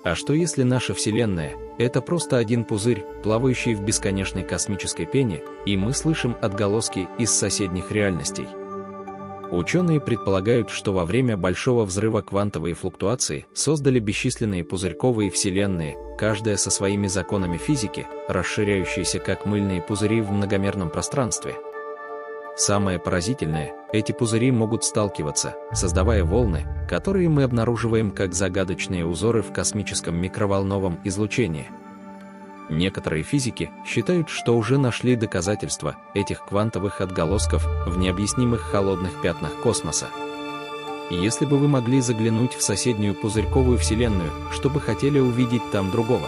А что если наша Вселенная – это просто один пузырь, плавающий в бесконечной космической пене, и мы слышим отголоски из соседних реальностей? Ученые предполагают, что во время Большого взрыва квантовые флуктуации создали бесчисленные пузырьковые вселенные, каждая со своими законами физики, расширяющиеся как мыльные пузыри в многомерном пространстве. Самое поразительное – эти пузыри могут сталкиваться, создавая волны, которые мы обнаруживаем как загадочные узоры в космическом микроволновом излучении. Некоторые физики считают, что уже нашли доказательства этих квантовых отголосков в необъяснимых холодных пятнах космоса. Если бы вы могли заглянуть в соседнюю пузырьковую вселенную, что бы хотели увидеть там другого?